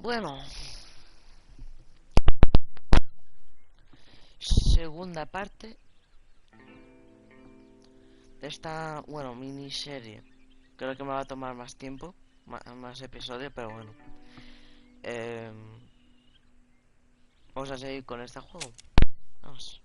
Bueno, segunda parte de esta, bueno, miniserie. Creo que me va a tomar más tiempo, más episodios, pero bueno. Vamos a seguir con este juego. Vamos.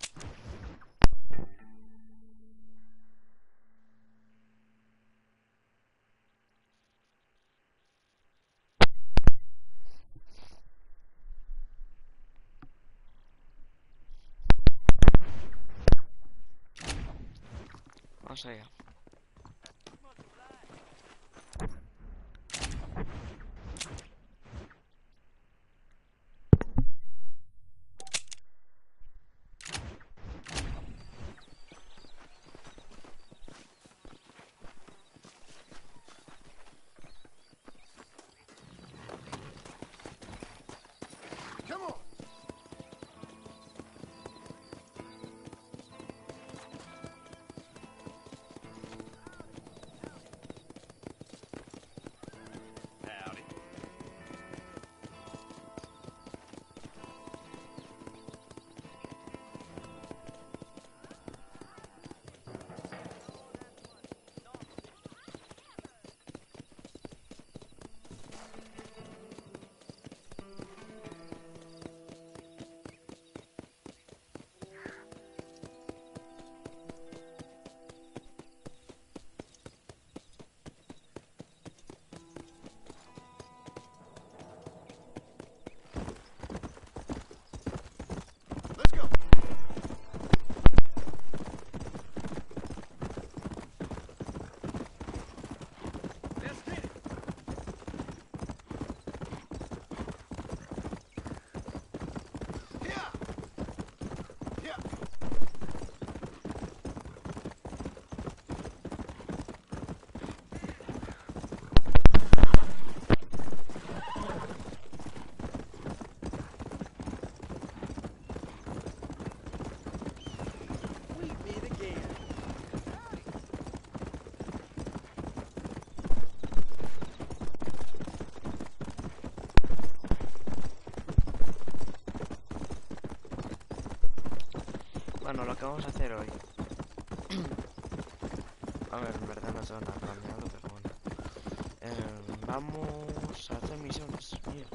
Vamos allá. Bueno, lo que vamos a hacer hoy. A ver, en verdad no se van a planeado, pero bueno. Vamos a hacer misiones. Mira.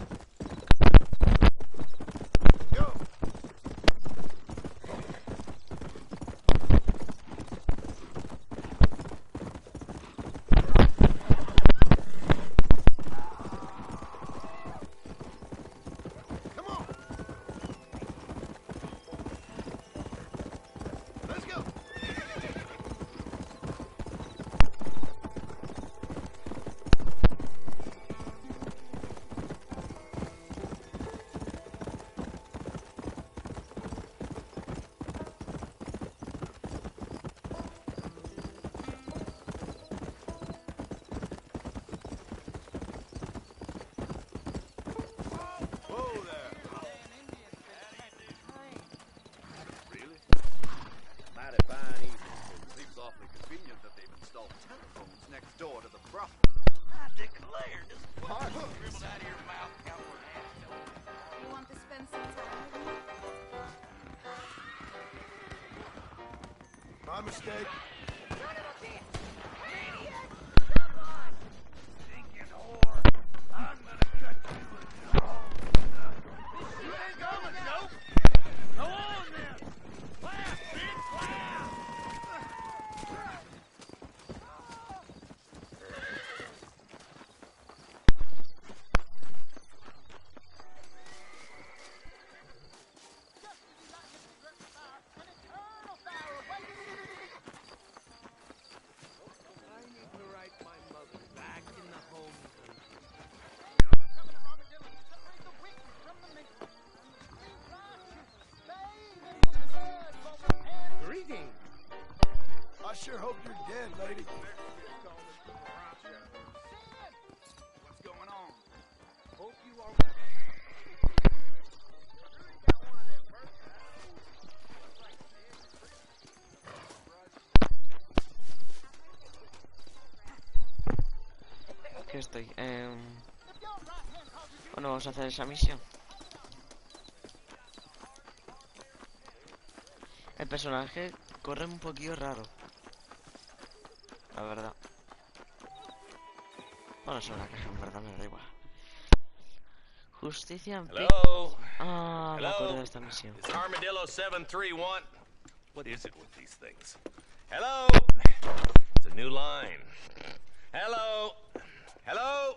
My mistake. I sure hope you're dead, lady. What's going on? Hope you are Aquí estoy. Bueno, vamos a hacer esa misión. El personaje corre un poquillo raro, la verdad. Bueno, es una caja, en verdad, me da igual. Justicia en Pi... Hello? Ah, me acuerdo Hello? de esta misión. It's Armadillo 731. What is it with these things? Hello? It's a new line. Hello? Hello?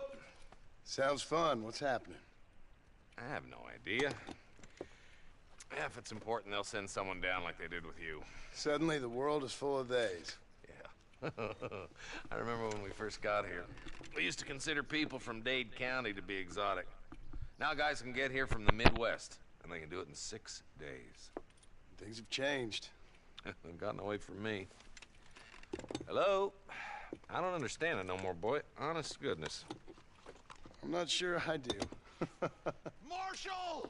Sounds fun. What's happening? I have no idea. If it's important, they'll send someone down like they did with you. Suddenly, the world is full of theys. Yeah. I remember when we first got here. We used to consider people from Dade County to be exotic. Now guys can get here from the Midwest, and they can do it in 6 days. Things have changed. They've gotten away from me. Hello? I don't understand it no more, boy. Honest to goodness. I'm not sure I do. Marshall!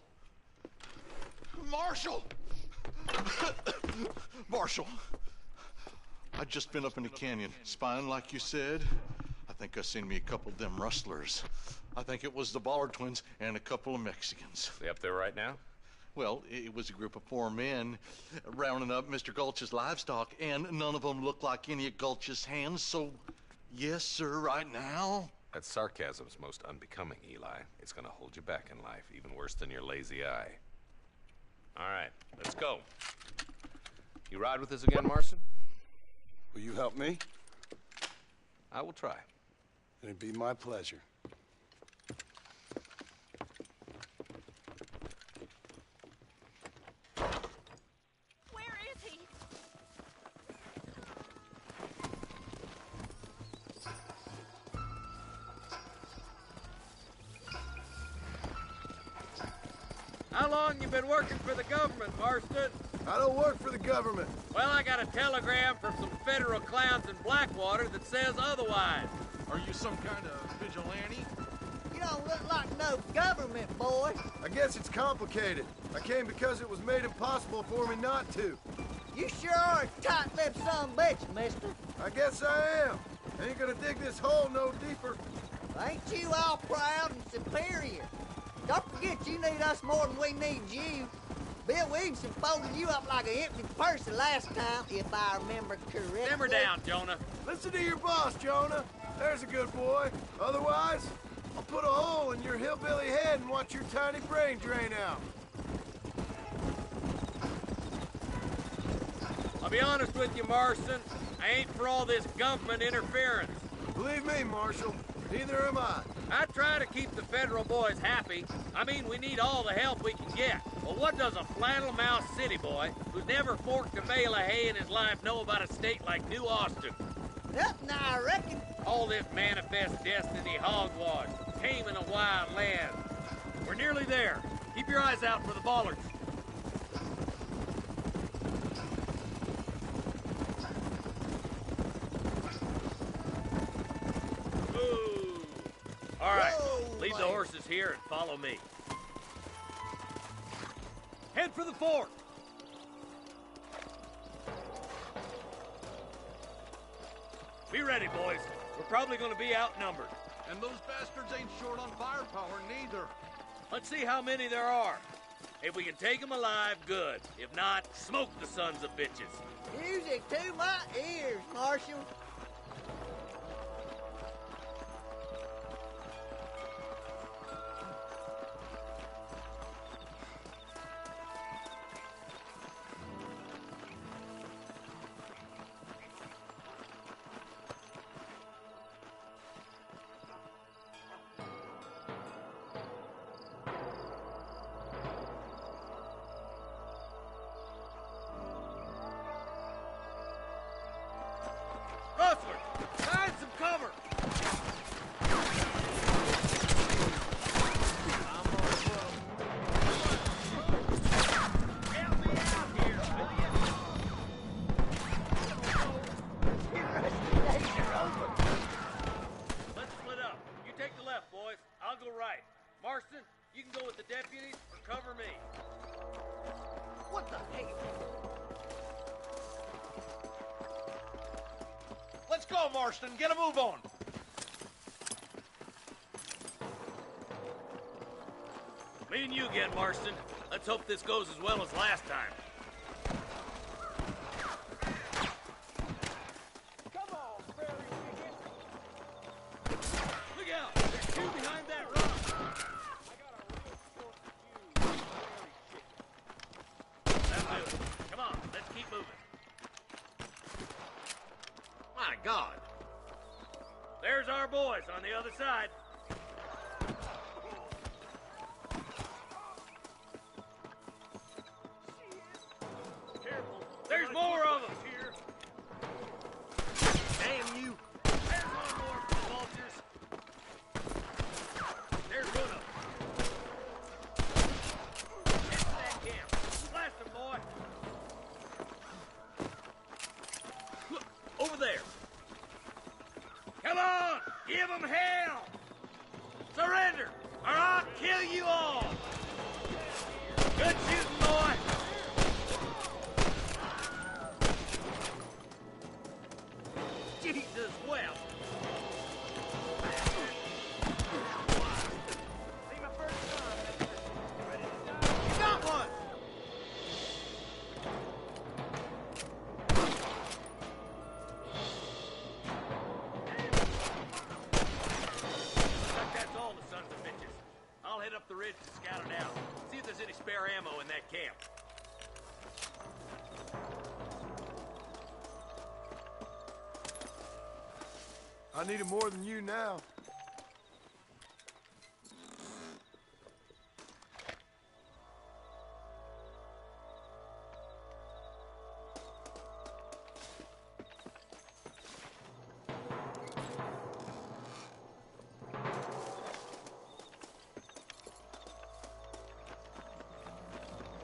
Marshall! Marshall! I just been up in the canyon, spying like you said. I think I seen me a couple of them rustlers. I think it was the Ballard twins and a couple of Mexicans. They up there right now? Well, it was a group of 4 men rounding up Mr. Gulch's livestock, and none of them looked like any of Gulch's hands, so yes, sir, right now. That sarcasm's most unbecoming, Eli. It's gonna hold you back in life, even worse than your lazy eye. All right, let's go. You ride with us again, Marson? Will you help me? I will try. It'd be my pleasure. Where is he? How long you been working for the government, Marston? I don't work for the government. Well, I got a telegram from some federal clowns in Blackwater that says otherwise. Are you some kind of vigilante? You don't look like no government boy. I guess it's complicated. I came because it was made impossible for me not to. You sure are a tight-lipped son of a bitch, mister. I guess I am. Ain't gonna dig this hole no deeper. Ain't you all proud and superior? Don't forget you need us more than we need you. Bill Williamson folded you up like an empty person last time, if I remember correctly. Simmer down, Jonah. Listen to your boss, Jonah. There's a good boy. Otherwise, I'll put a hole in your hillbilly head and watch your tiny brain drain out. I'll be honest with you, Marston. I ain't for all this government interference. Believe me, Marshal, neither am I. I try to keep the federal boys happy. I mean, we need all the help we can get. But what does a flannel-mouthed city boy who's never forked a bale of hay in his life know about a state like New Austin? Nothing, I reckon. All this manifest destiny hogwash, taming a wild land. We're nearly there. Keep your eyes out for the bollards. Ooh. All right, Whoa, leave the man. horses here and follow me. Head for the fort. Be ready, boys. We're probably going to be outnumbered. And those bastards ain't short on firepower, neither. Let's see how many there are. If we can take them alive, good. If not, smoke the sons of bitches. Music to my ears, Marshal. Rustler, find some cover. Help me out here, will ya? Let's split up. You take the left, boys. I'll go right. Marston, you can go with the deputies or cover me. What the hell? Let's go, Marston. Get a move on. Me and you again, Marston. Let's hope this goes as well as last time. Come on, Prairie Chicken. Look out! There's two behind that rock! That'll do it. Come on, let's keep moving. My God! There's our boys on the other side. Careful. There's more of them! Here. Damn you! There's one more for the vultures. There's one of them. Get to that camp. Blast them, boy. Look, over there. Come on! Give them hell! Surrender, or I'll kill you all! Good shooting, boy! Jesus, well. See my first son, mister. Ready to die? You got one! Looks like that's all the sons of bitches. I'll head up the ridge to scout it out. See if there's any spare ammo in that camp. I need it more than you now.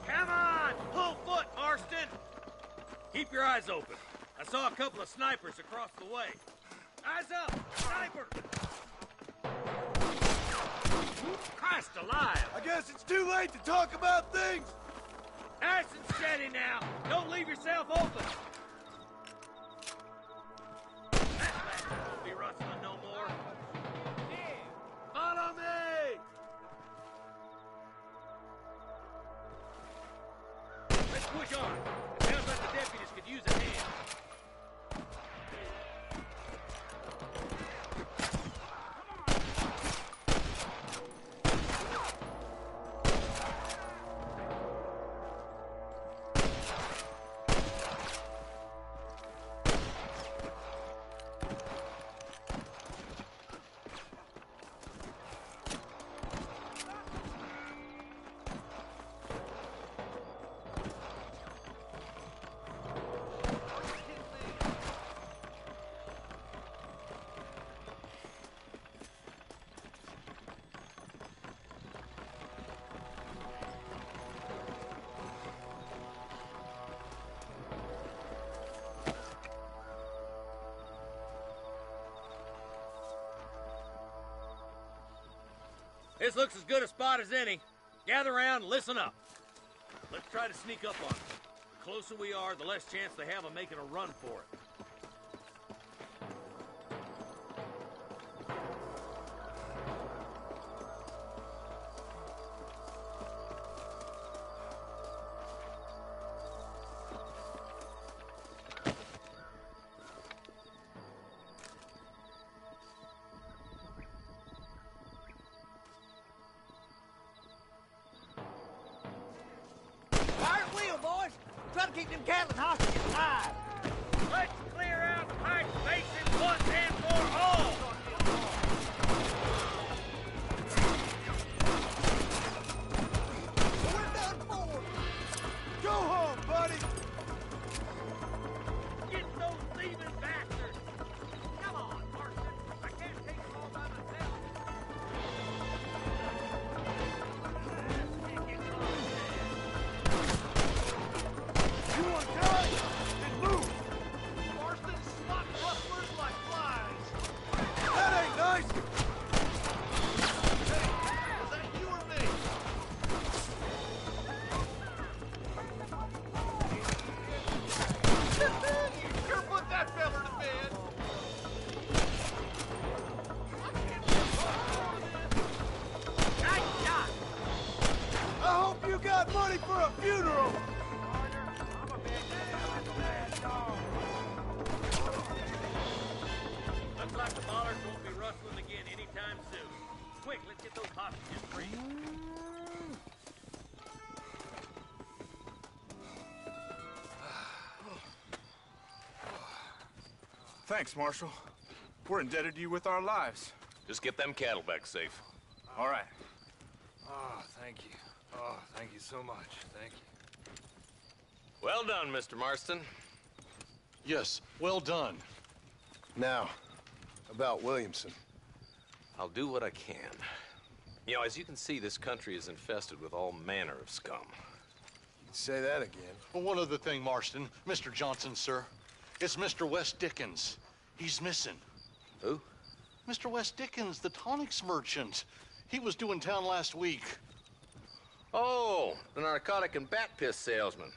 Come on! Full foot, Marston! Keep your eyes open. I saw a couple of snipers across the way. Eyes up! Sniper! Christ alive! I guess it's too late to talk about things. Nice and steady now. Don't leave yourself open. That bastard won't be rustling no more. Follow me! Let's push on. It sounds like the deputies could use a hand. This looks as good a spot as any. Gather around and listen up. Let's try to sneak up on them. The closer we are, the less chance they have of making a run for it. Fire at will, boys. Try to keep them cattle and hostages alive. Let's clear out Pike Basin once and for all! We're done for. Go home, buddy. Get those thieving bastards! Come on, Marston. I can't take them all by myself. You want to die? Then move. Marston, spot rustlers like flies. That ain't nice. Hey, was that you or me? You sure put that feller to funeral! Looks like the bollards won't be rustling again anytime soon. Quick, let's get those hostages free. Thanks, Marshal. We're indebted to you with our lives. Just get them cattle back safe. All right. Oh, thank you. Oh, thank you so much. Thank you. Well done, Mr. Marston. Yes, well done. Now, about Williamson. I'll do what I can. You know, as you can see, this country is infested with all manner of scum. You'd say that again. Well, one other thing, Marston. Mr. Johnson, sir. It's Mr. West Dickens. He's missing. Who? Mr. West Dickens, the tonics merchant. He was due in town last week. Oh, the narcotic and bat piss salesman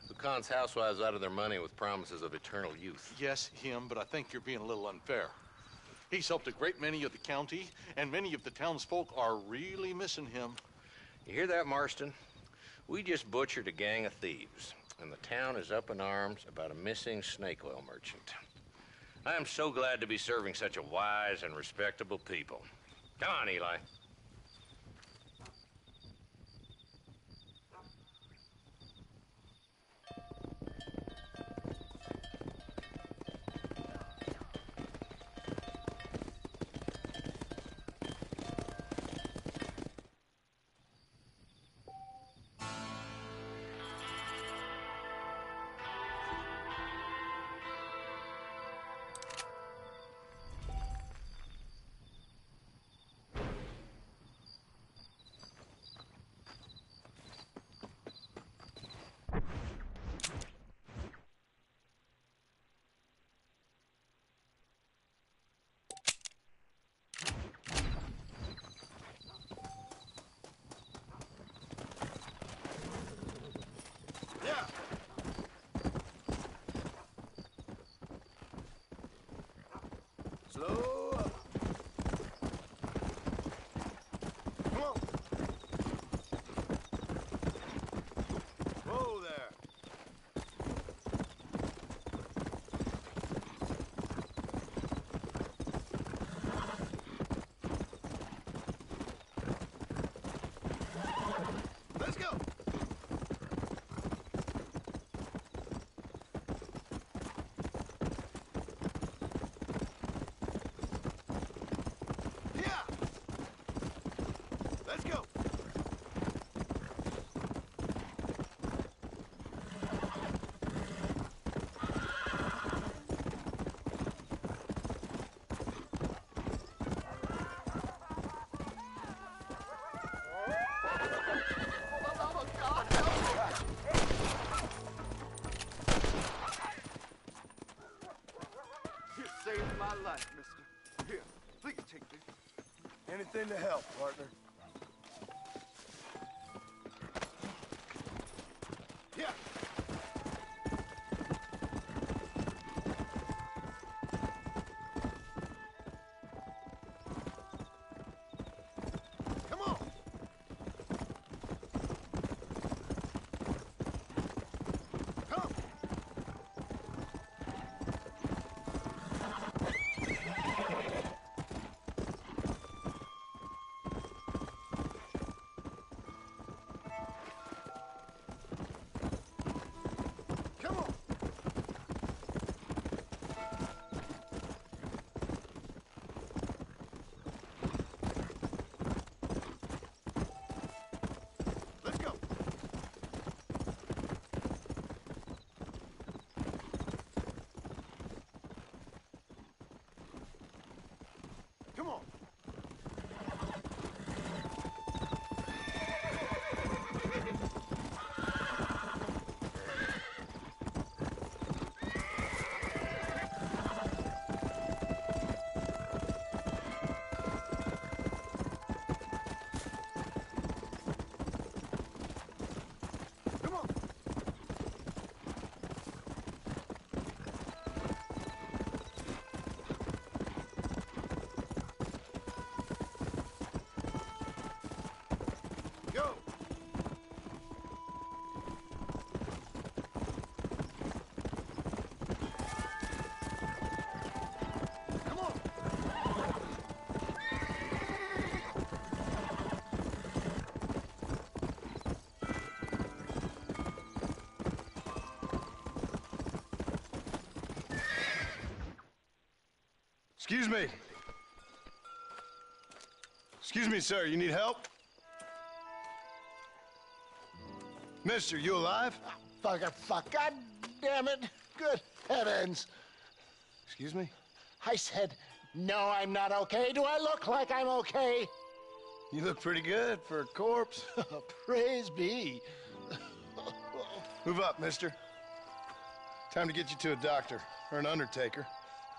who cons housewives out of their money with promises of eternal youth. Yes, him, but I think you're being a little unfair. He's helped a great many of the county, and many of the townsfolk are really missing him. You hear that, Marston? We just butchered a gang of thieves, and the town is up in arms about a missing snake oil merchant. I am so glad to be serving such a wise and respectable people. Come on, Eli. Yeah. Slow up. Come on. Whoa there. Let's go. Yeah. Let's go. You saved my life, mister. Here, please take this. Anything to help, partner. Yeah. Come on. Come. Excuse me. Excuse me, sir. You need help? Mister, you alive? Fuck. God damn it. Good heavens. Excuse me? I said, no, I'm not okay. Do I look like I'm okay? You look pretty good for a corpse. Praise be. Move up, mister. Time to get you to a doctor or an undertaker.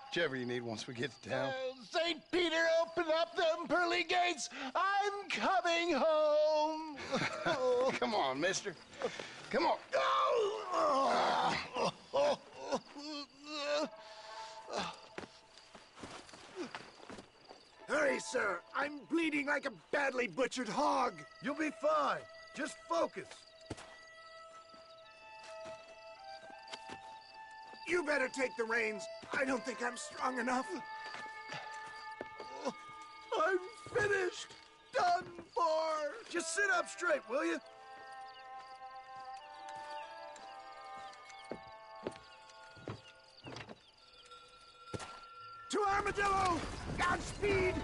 Whichever you need once we get to town. St. Peter, open up them pearly gates. I'm coming home. Come on, mister. Come on. Hurry, sir. I'm bleeding like a badly butchered hog. You'll be fine. Just focus. You better take the reins. I don't think I'm strong enough. I'm finished. Done for. Just sit up straight, will you? To Armadillo! Godspeed!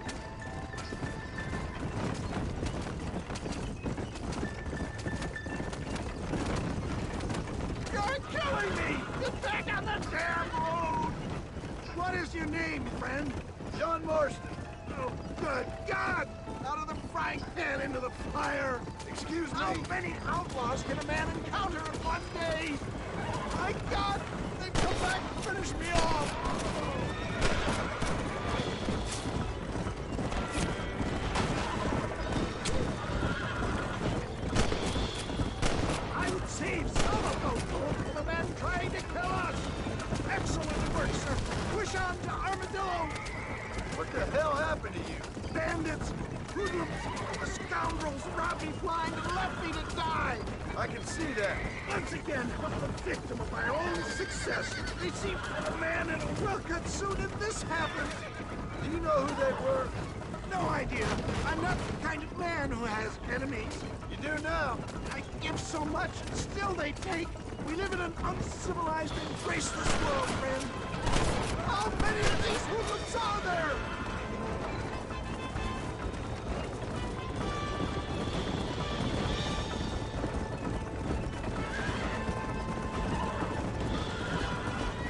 You're killing me! Get back on the damn road! What is your name, friend? John Marston. Oh, good God! Out of the frying pan into the fire! Excuse me. How many outlaws can a man encounter in one day? My God! They come back and finish me off! I would save some of those gold for the men trying to kill us! Excellent work, sir! Push on to Armadillo! What the hell happened to you? Bandits! Hoodlums! Scoundrels robbed me blind and left me to die! I can see that. Once again, I'm the victim of my own success. They seem to have a man in a well-cut suit and this happened. Do you know who they were? No idea. I'm not the kind of man who has enemies. You do now. I give so much, and still they take. We live in an uncivilized and graceless world, friend. How many of these hoodlums are there?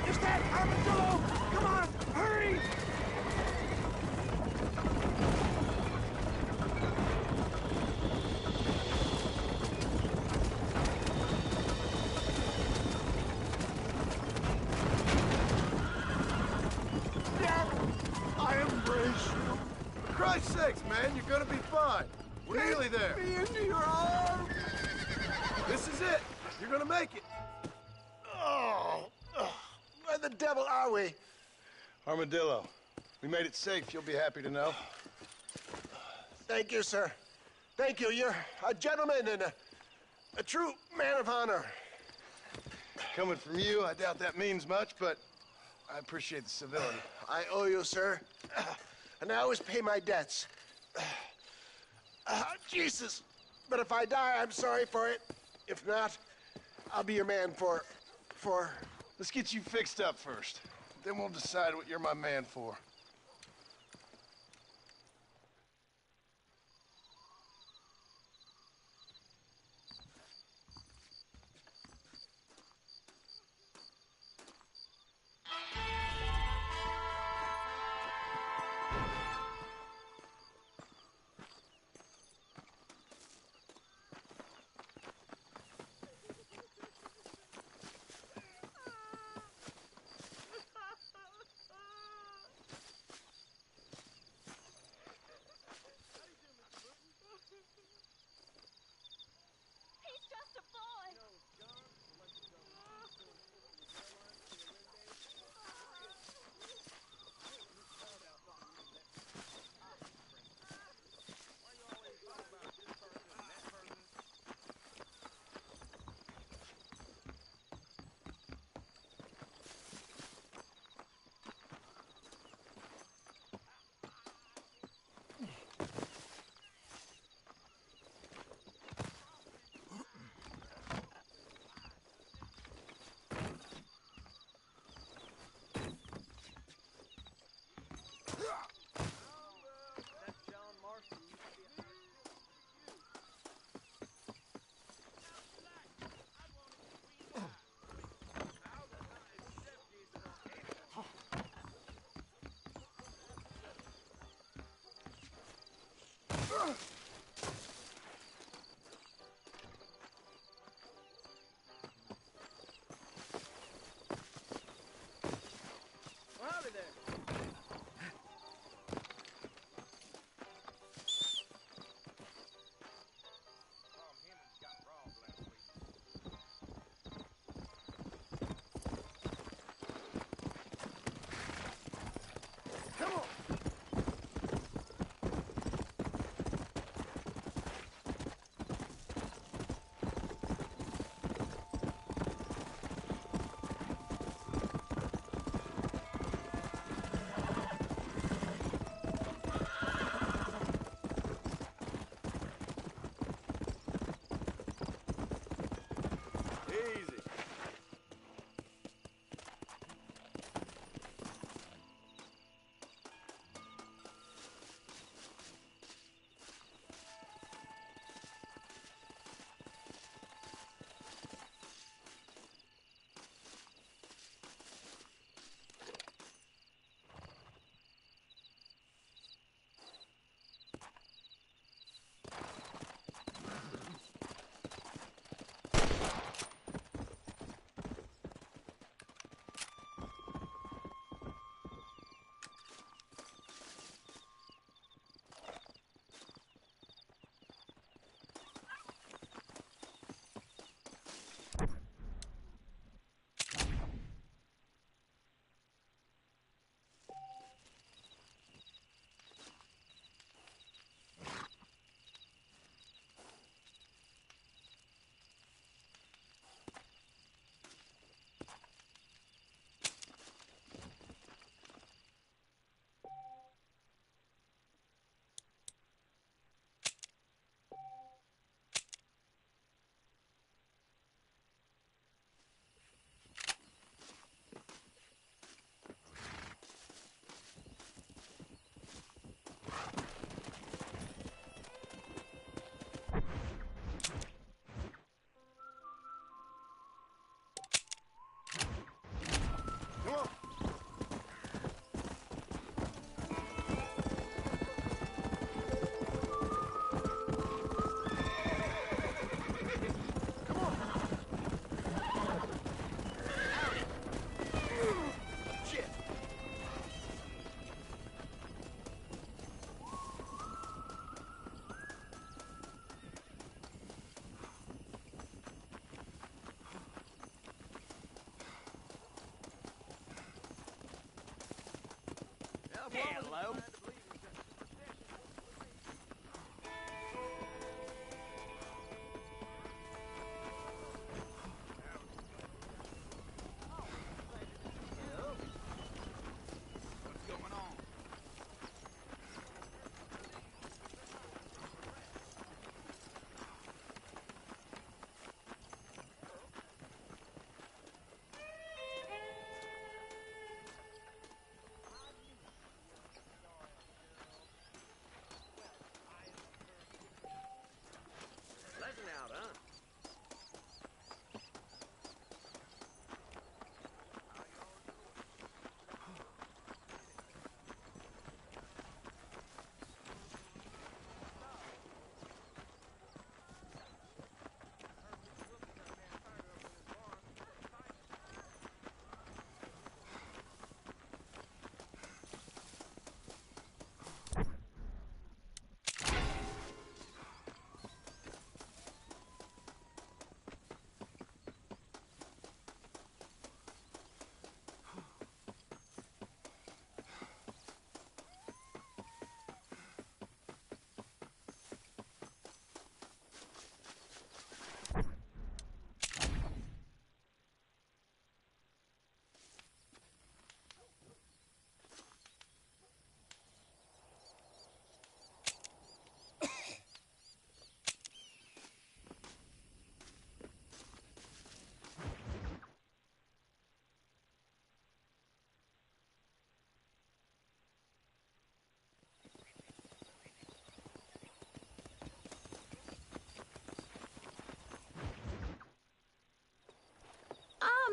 Is that Armadillo? Come on, hurry! I embrace you. For Christ's sakes, man, you're gonna be fine. We're nearly there. Take me into your arms. This is it. You're gonna make it. Oh, where the devil are we? Armadillo, we made it safe. You'll be happy to know. Thank you, sir. Thank you. You're a gentleman and a true man of honor. Coming from you, I doubt that means much, but I appreciate the civility. I owe you, sir. And I always pay my debts. Jesus. But if I die, I'm sorry for it. If not, I'll be your man for... Let's get you fixed up first. Then we'll decide what you're my man for.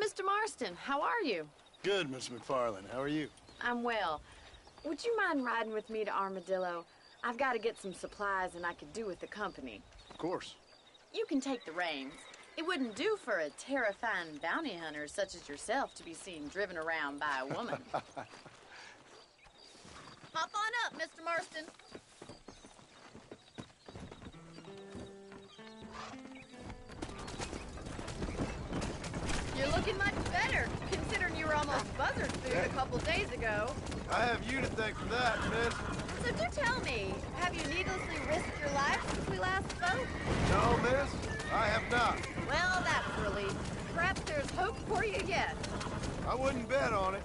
Mr. Marston, how are you? Good, Miss McFarland. How are you? I'm well. Would you mind riding with me to Armadillo? I've got to get some supplies and I could do with the company. Of course. You can take the reins. It wouldn't do for a terrifying bounty hunter such as yourself to be seen driven around by a woman. Hop on up, Mr. Marston. You're looking much better, considering you were almost buzzard food a couple days ago. I have you to thank for that, miss. So do tell me, have you needlessly risked your life since we last spoke? No, miss, I have not. Well, that's a relief. Perhaps there's hope for you yet. I wouldn't bet on it.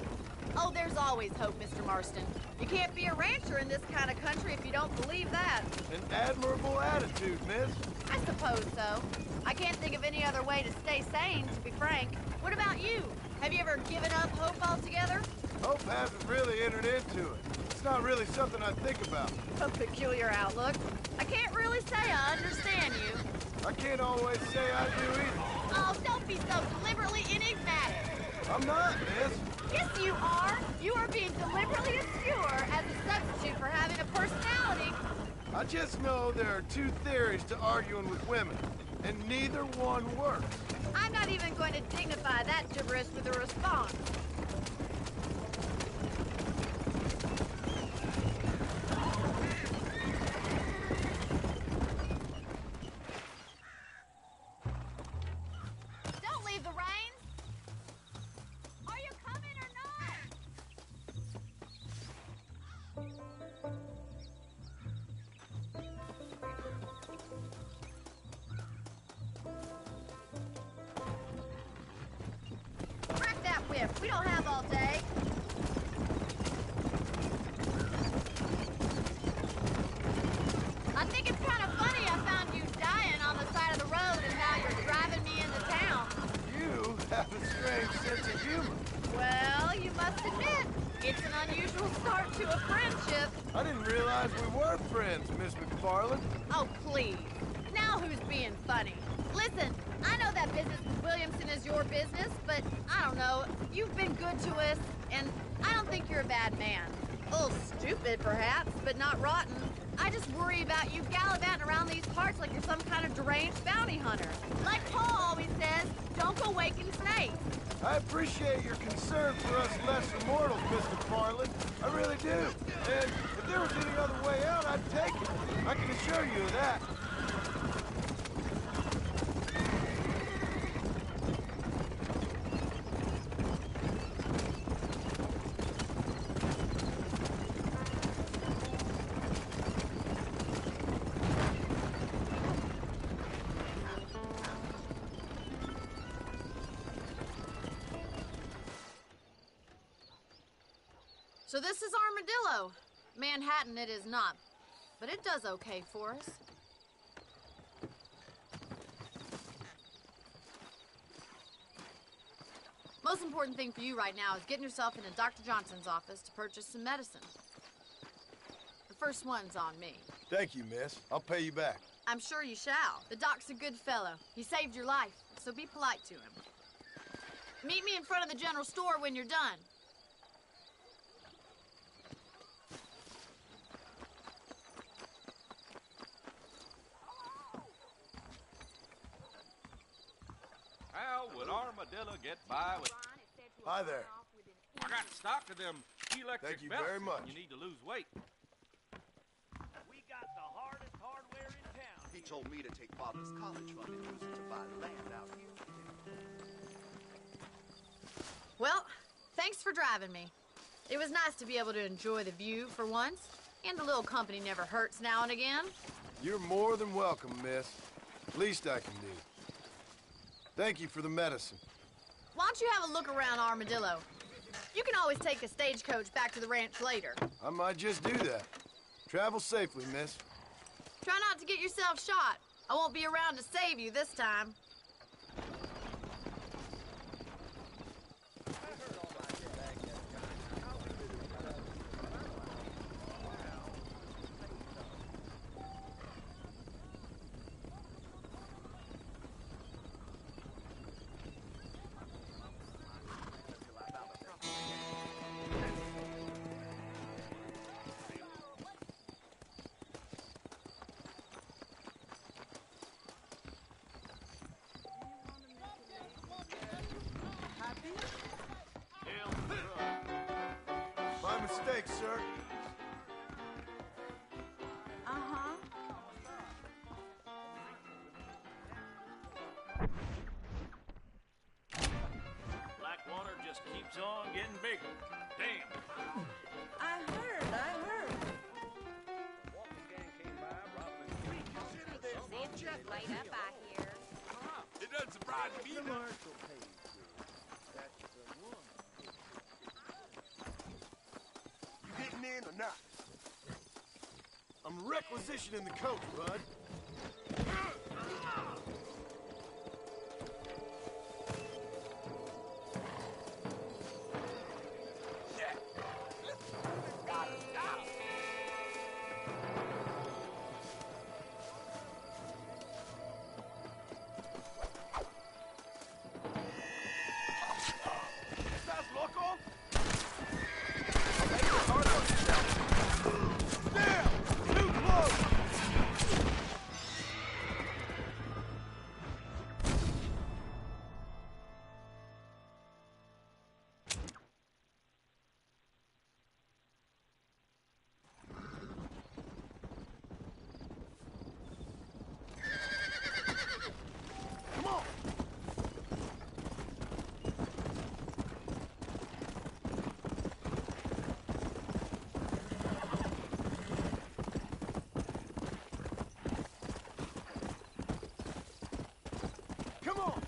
Oh, there's always hope, Mr. Marston. You can't be a rancher in this kind of country if you don't believe that. An admirable attitude, miss. I suppose so. I can't think of any other way to stay sane, to be frank. What about you? Have you ever given up hope altogether? Hope hasn't really entered into it. It's not really something I think about. A peculiar outlook. I can't really say I understand you. I can't always say I do either. Oh, don't be so deliberately enigmatic. I'm not, miss. Yes, you are. You are being deliberately obscure as a substitute for having a personality. I just know there are two theories to arguing with women, and neither one works. I'm not even going to dignify that gibberish with a response. Don't leave the reins. Are you coming or not? Crack that whip. We don't have all day. I think it's kind of funny I found you dying on the side of the road and now you're driving me into town. You have a strange sense of humor. Well, you must admit, it's an unusual start to a friendship. I didn't realize we were friends, Miss McFarland. Oh, please. Now who's being funny? Listen, I know that business with Williamson is your business, but I don't know. You've been good to us, and I don't think you're a bad man. A little stupid, perhaps, but not rotten. I just worry about you gallivanting around these parts like you're some kind of deranged bounty hunter. Like Paul always says, don't go waking snakes. I appreciate your concern for us lesser mortals, Miss McFarland. I really do. And if there was any other way out, I'd take it. I can assure you of that. So this is Armadillo. Manhattan it is not, but it does okay for us. Most important thing for you right now is getting yourself into Dr. Johnson's office to purchase some medicine. The first one's on me. Thank you, miss. I'll pay you back. I'm sure you shall. The doc's a good fellow. He saved your life, so be polite to him. Meet me in front of the general store when you're done. How would Armadillo get by with... Hi there. I got stock of them electric Thank you belts very much. when you need to lose weight. We got the hardest hardware in town. He told me to take Father's college fund and use it to buy land out here. Well, thanks for driving me. It was nice to be able to enjoy the view for once, and a little company never hurts now and again. You're more than welcome, miss. Least I can do. Thank you for the medicine. Why don't you have a look around Armadillo? You can always take a stagecoach back to the ranch later. I might just do that. Travel safely, miss. Try not to get yourself shot. I won't be around to save you this time. steak, sir. Uh-huh. Blackwater just keeps on getting bigger. Damn. I heard. Seems just laid up out here. It doesn't surprise me either. You getting in or not? I'm requisitioning the coach, bud. ¿Estás loco? Damn! Too close! Come on! Come on!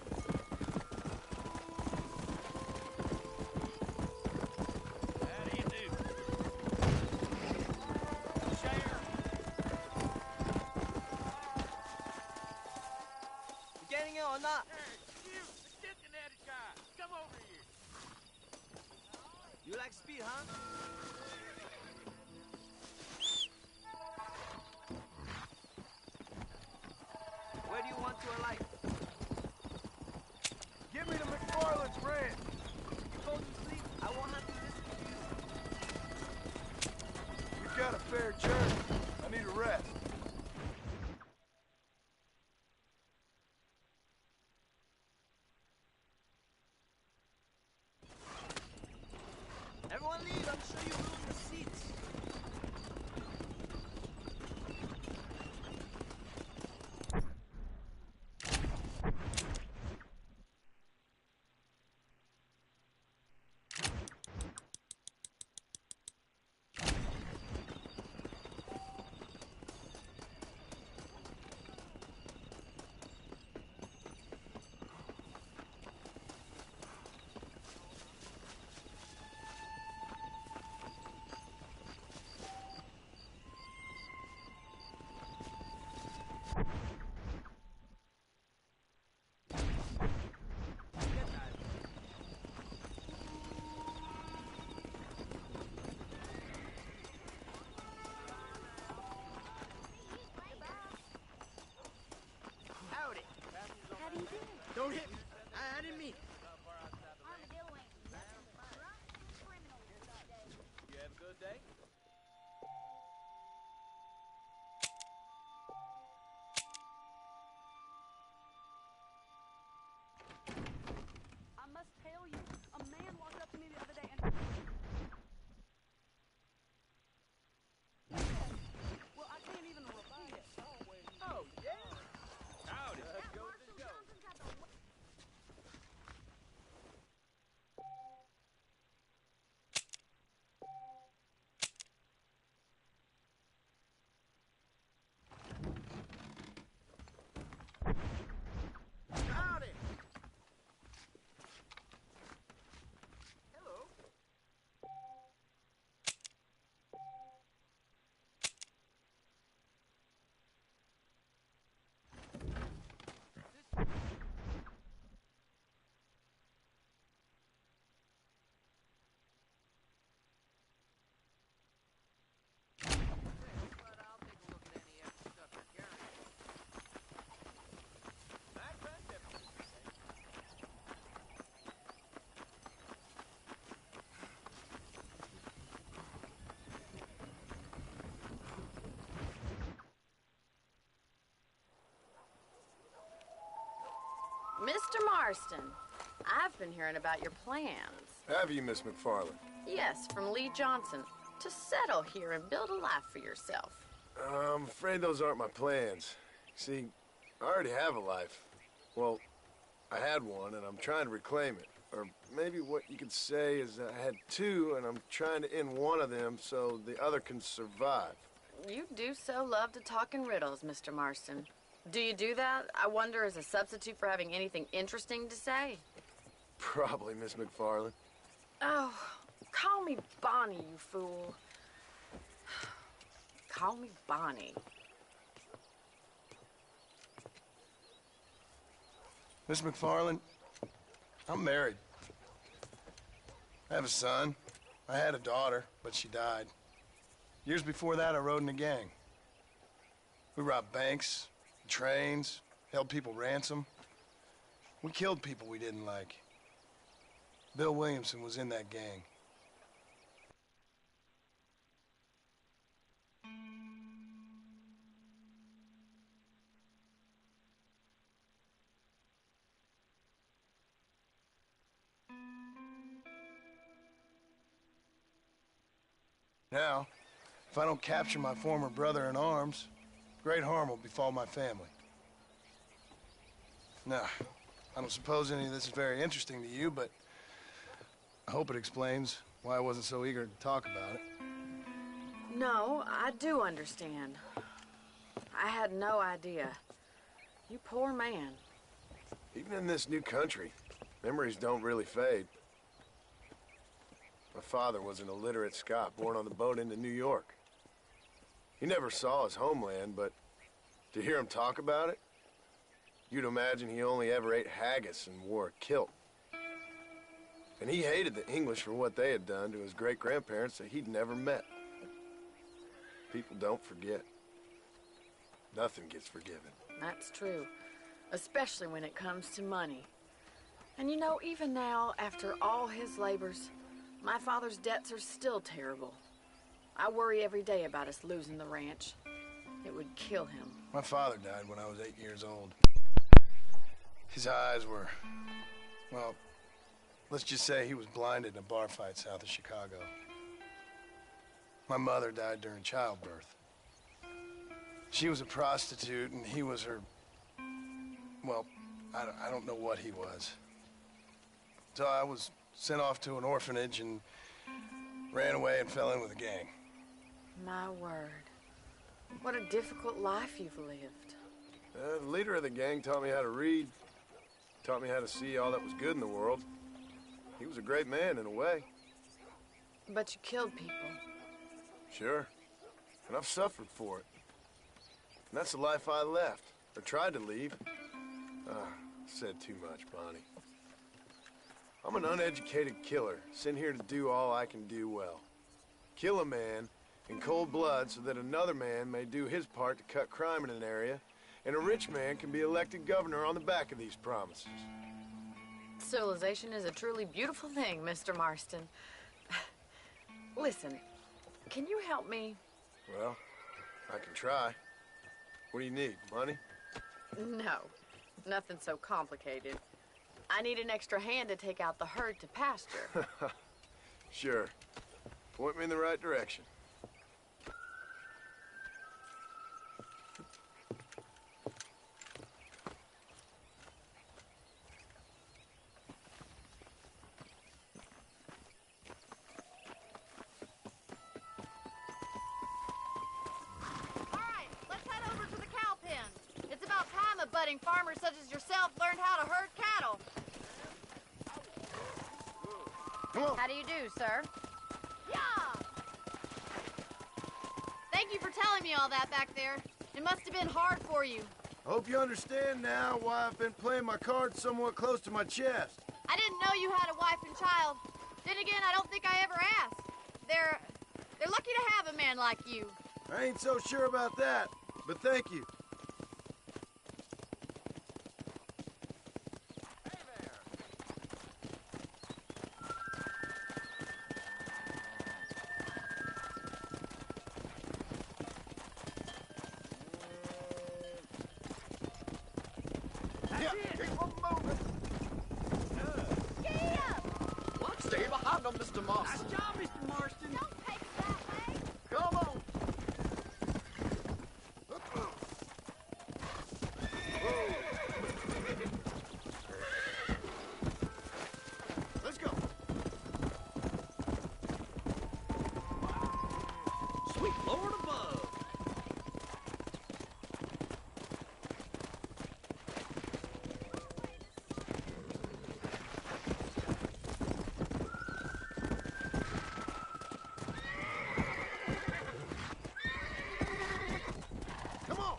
How do you do? Share. You getting it or not? Hey, you, the Cincinnati guy. Come over here. You like speed, huh? Where do you want to alight? Give me the McFarland's ranch! Before you sleep, I won't have to listen to you. We've got a fair journey. I need a rest. Everyone leave, I'm sure you will in the seats. Howdy. How do you do? Don't hit me. I didn't mean it. You have a good day? I must tell you, a man walked up to me the other day and... Well, I can't even repeat it. Oh, yeah? Howdy. Howdy. Hello. Mr. Marston, I've been hearing about your plans. Have you, Miss McFarland? Yes, from Lee Johnson. to settle here and build a life for yourself? I'm afraid those aren't my plans. See, I already have a life. Well, I had one, and I'm trying to reclaim it. Or maybe what you could say is that I had two, and I'm trying to end one of them so the other can survive. You do so love to talk in riddles, Mr. Marston. Do you do that, I wonder, as a substitute for having anything interesting to say? Probably, Miss McFarland. Oh, call me Bonnie, you fool. Call me Bonnie. Miss McFarland, I'm married. I have a son. I had a daughter, but she died. Years before that, I rode in a gang. We robbed banks, trains, held people ransom. We killed people we didn't like. Bill Williamson was in that gang. Now, if I don't capture my former brother in arms, great harm will befall my family. Now, I don't suppose any of this is very interesting to you, but I hope it explains why I wasn't so eager to talk about it. No, I do understand. I had no idea. You poor man. Even in this new country, memories don't really fade. My father was an illiterate Scot born on the boat into New York. He never saw his homeland, but to hear him talk about it, you'd imagine he only ever ate haggis and wore a kilt. And he hated the English for what they had done to his great-grandparents that he'd never met. People don't forget. Nothing gets forgiven. That's true, especially when it comes to money. And you know, even now, after all his labors, my father's debts are still terrible. I worry every day about us losing the ranch. It would kill him. My father died when I was 8 years old. His eyes were, well, let's just say he was blinded in a bar fight south of Chicago. My mother died during childbirth. She was a prostitute and he was her, well, I don't know what he was. So I was sent off to an orphanage and ran away and fell in with a gang. My word. What a difficult life you've lived. The leader of the gang taught me how to read, taught me how to see all that was good in the world. He was a great man in a way. But you killed people. Sure. And I've suffered for it. And that's the life I left, or tried to leave. Said too much, Bonnie. I'm an uneducated killer, sent here to do all I can do well. Kill a man in cold blood so that another man may do his part to cut crime in an area, and a rich man can be elected governor on the back of these promises. Civilization is a truly beautiful thing, Mr. Marston. Listen, can you help me? Well, I can try. What do you need, money? No, nothing so complicated. I need an extra hand to take out the herd to pasture. Sure. Point me in the right direction. Budding farmers such as yourself learned how to herd cattle. How do you do, sir? Yeah! Thank you for telling me all that back there. It must have been hard for you. I hope you understand now why I've been playing my cards somewhat close to my chest. I didn't know you had a wife and child. Then again, I don't think I ever asked. They're lucky to have a man like you. I ain't so sure about that, but thank you. Stay behind them, Mr. Marston. Nice job, Mr. Marston. Don't take that. Sweet Lord above. Come on!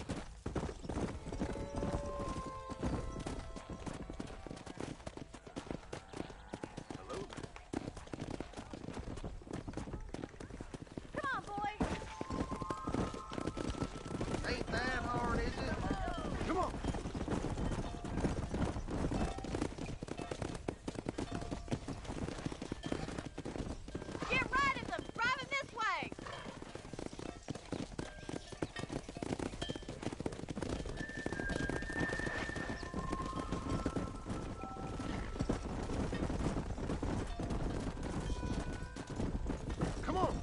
Hello there. Come on, boy. Ain't that hard, is it? Come on! Get right at them. Driving this way. Come on!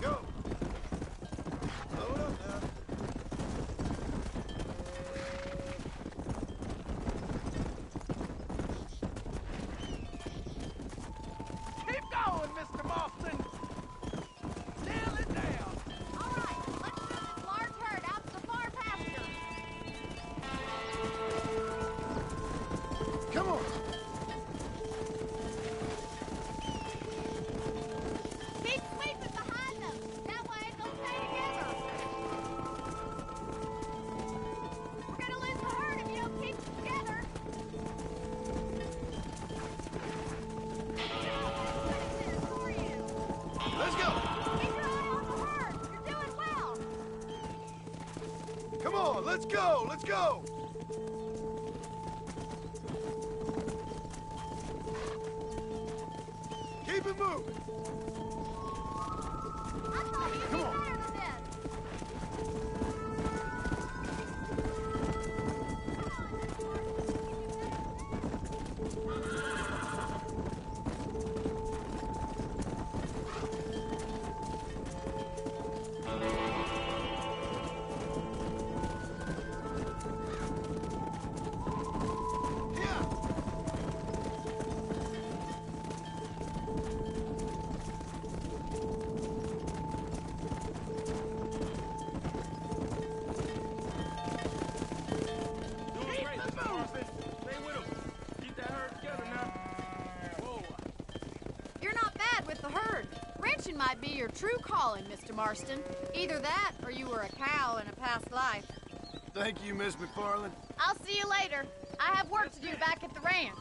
Go! Load up now. Keep going, Mr. Boston. Nail it down. All right, let's move this large herd out to the far pasture. Come on! Keep sweeping behind them. That way they'll stay together. We're gonna lose the herd if you don't keep them together. For you. Let's go! Keep your eye on the herd. You're doing well. Come on, let's go! Let's go! Keep it moving! I thought you'd Come be on. better than this. Yeah! Doing great, Mr. Marston. Stay with him. Keep that herd together now. Whoa. You're not bad with the herd. Ranching might be your true calling, Mr. Marston. Either that, or you were a cow in a past life. Thank you, Miss McFarland. I'll see you later. I have work to do back at the ranch.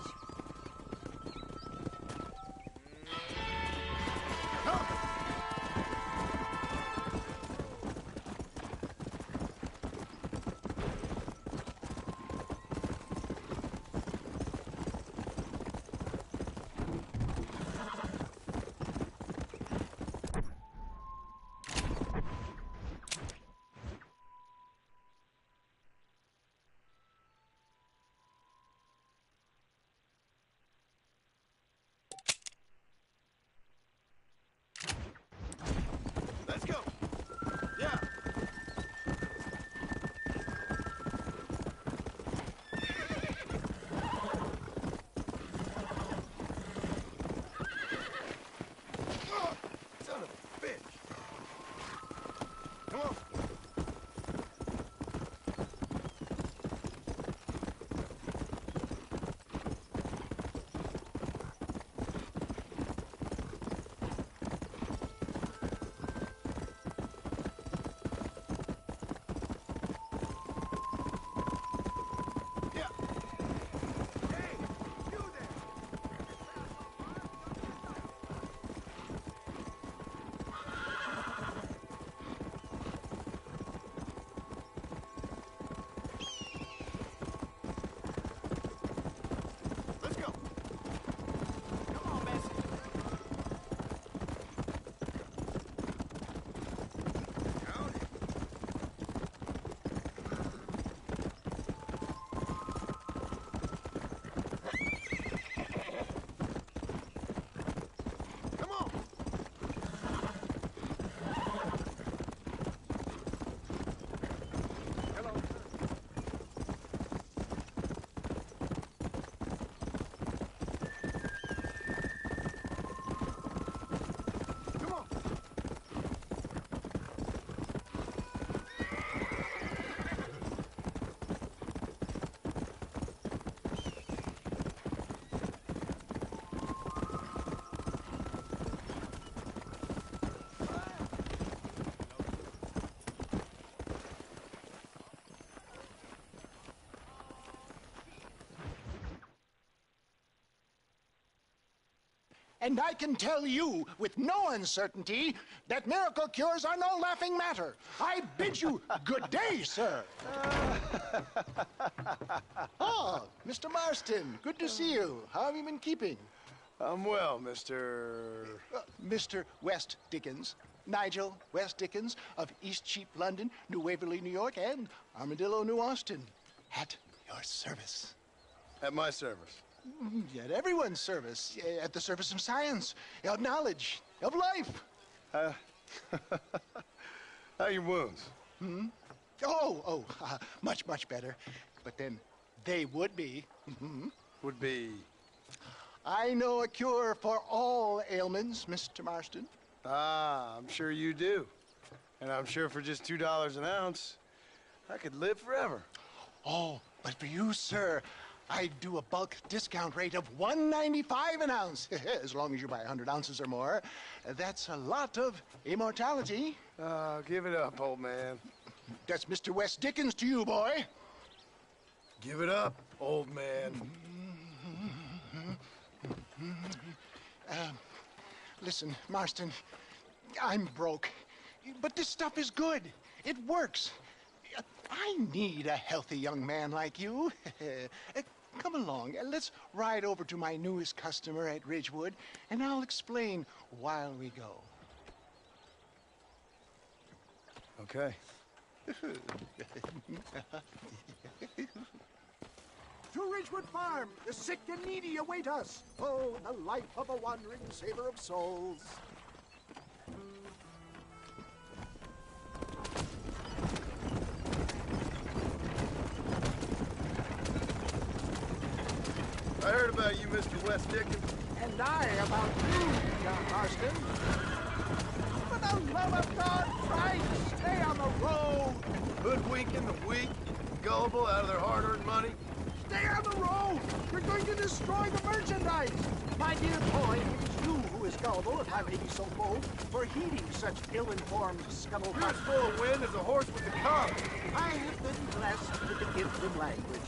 And I can tell you with no uncertainty that miracle cures are no laughing matter. I bid you good day, sir. Oh, Mr. Marston, good to see you. How have you been keeping? I'm well, Mr. Mr. West Dickens. Nigel West Dickens of East Cheap, London, New Waverly, New York, and Armadillo, New Austin. At your service. At my service. At everyone's service. At the service of science, of knowledge, of life. How are your wounds? Much, much better. But then they would be. Would be... I know a cure for all ailments, Mr. Marston. Ah, I'm sure you do. And I'm sure for just $2 an ounce, I could live forever. Oh, but for you, sir, I do a bulk discount rate of $1.95 an ounce, as long as you buy 100 ounces or more. That's a lot of immortality. Give it up, old man. That's Mr. West Dickens to you, boy. Give it up, old man. Listen, Marston, I'm broke, but this stuff is good. It works. I need a healthy young man like you. Come along, let's ride over to my newest customer at Ridgewood, and I'll explain while we go. Okay. To Ridgewood Farm, the sick and needy await us. Oh, the life of a wandering saver of souls. I heard about you, Mr. West Dickens. And I about you, John Marston. For the love of God, try to stay on the road. Hoodwinking the weak, gullible out of their hard-earned money. Stay on the road! We're going to destroy the merchandise! My dear boy, it is you who is gullible, if I may be so bold, for heeding such ill-informed scuttlebutt. You're as full of wind as a horse with the cob. I have been blessed with the gift of language.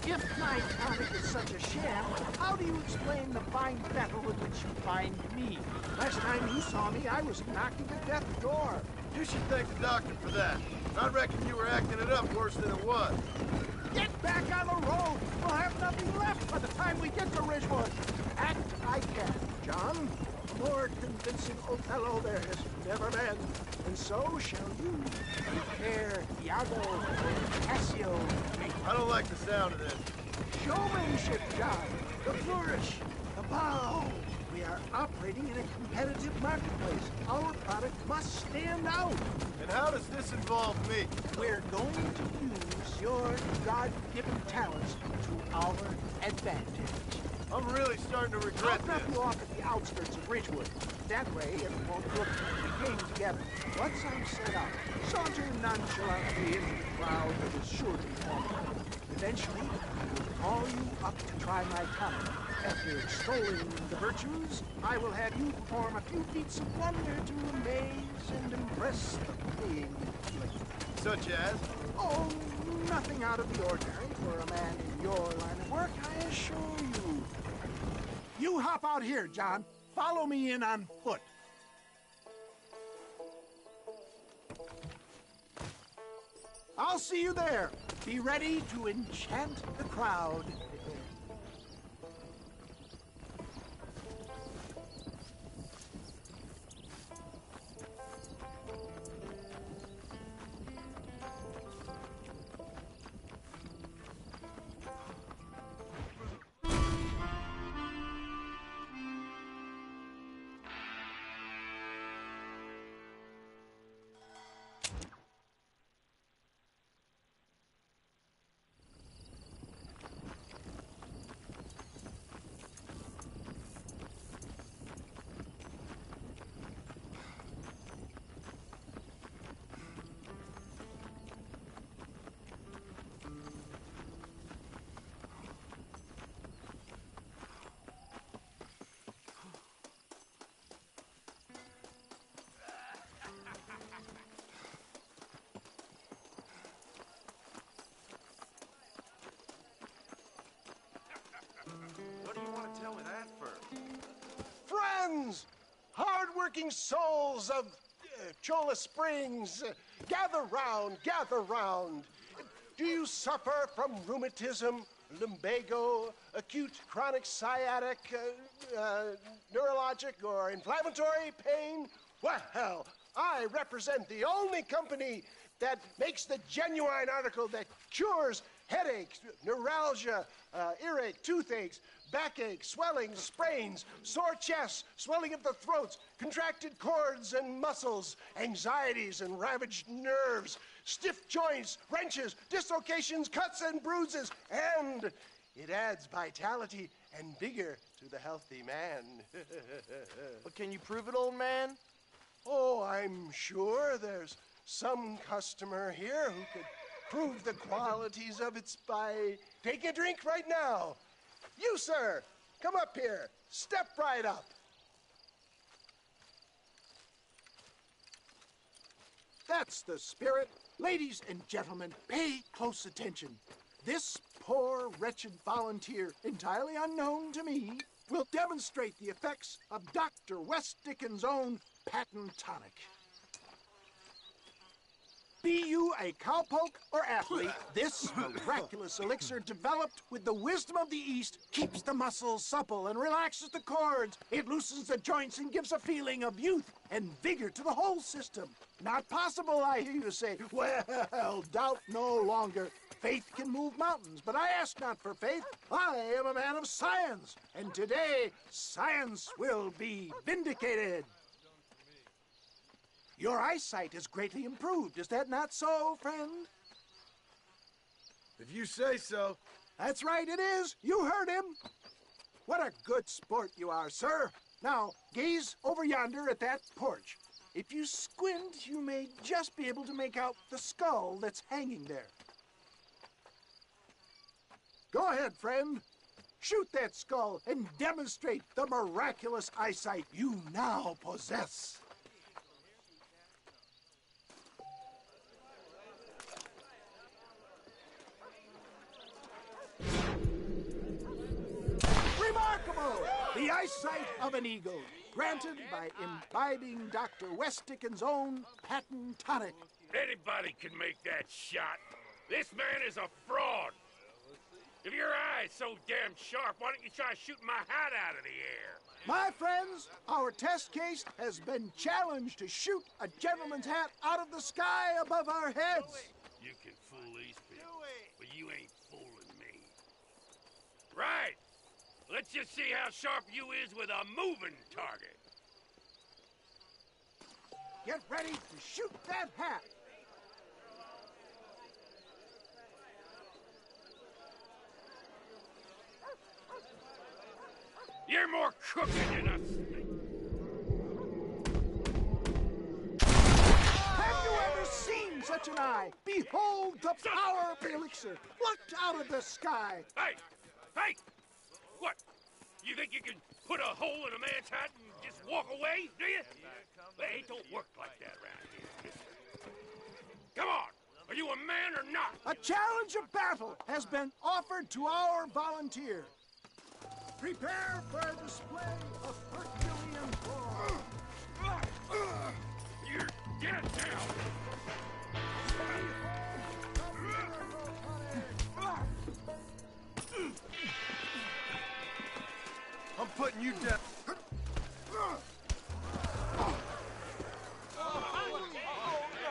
If my tonic is such a sham, how do you explain the fine battle in which you find me? Last time you saw me, I was knocking at death's door. You should thank the doctor for that. I reckon you were acting it up worse than it was. Get back on the road! We'll have nothing left by the time we get to Ridgewood. Act I can, John. A more convincing Othello there has never been. And so shall you. Prepare Iago and Cassio. I don't like the sound of this. Showmanship, John. The flourish. The bow. We are operating in a competitive marketplace. Our product must stand out. And how does this involve me? We're going to use your God-given talents to our advantage. I'm really starting to regret I'll drop this. you off at the outskirts of Ridgewood. That way, it won't look like we came together. Once I'm set up, saunter nonchalantly into the crowd that is sure to be forming. Eventually, I will call you up to try my tonic. After extolling the virtues, I will have you perform a few feats of wonder to amaze and impress the paying public. Such as? Oh, nothing out of the ordinary for a man in your line of work, I assure you. You hop out here, John. Follow me in on foot. I'll see you there. Be ready to enchant the crowd. hardworking souls of Cholla Springs, gather round, gather round. Do you suffer from rheumatism, lumbago, acute chronic sciatic, neurologic, or inflammatory pain? Well, I represent the only company that makes the genuine article that cures headaches, neuralgia, earache, toothaches, backache, swelling, sprains, sore chests, swelling of the throats, contracted cords and muscles, anxieties and ravaged nerves, stiff joints, wrenches, dislocations, cuts and bruises, and it adds vitality and vigor to the healthy man. But can you prove it, old man? Oh, I'm sure there's some customer here who could prove the qualities of it by taking a drink right now. You, sir, come up here. Step right up. That's the spirit. Ladies and gentlemen, pay close attention. This poor, wretched volunteer, entirely unknown to me, will demonstrate the effects of Dr. West Dickens' own patent tonic. Be you a cowpoke or athlete, this miraculous elixir developed with the wisdom of the East keeps the muscles supple and relaxes the cords. It loosens the joints and gives a feeling of youth and vigor to the whole system. Not possible, I hear you say. Well, doubt no longer. Faith can move mountains, but I ask not for faith. I am a man of science, and today science will be vindicated. Your eyesight is greatly improved. Is that not so, friend? If you say so. That's right, it is. You heard him. What a good sport you are, sir. Now, gaze over yonder at that porch. If you squint, you may just be able to make out the skull that's hanging there. Go ahead, friend. Shoot that skull and demonstrate the miraculous eyesight you now possess. Remarkable! The eyesight of an eagle, granted by imbibing Dr. West Dickens' own patent tonic. Anybody can make that shot. This man is a fraud. If your eye's so damn sharp, why don't you try shooting my hat out of the air? My friends, our test case has been challenged to shoot a gentleman's hat out of the sky above our heads. You can fool these people, but you ain't fooling me. Right. Let's just see how sharp you is with a moving target. Get ready to shoot that hat. You're more crooked than a snake. Have you ever seen such an eye? Behold the power of the elixir, plucked out of the sky. Hey! Hey! What? You think you can put a hole in a man's hat and just walk away, do you? Hey, it don't work like that around here. Come on! Are you a man or not? A challenge of battle has been offered to our volunteer. Prepare for a display of Herculean force. You're dead now! I'm putting you down.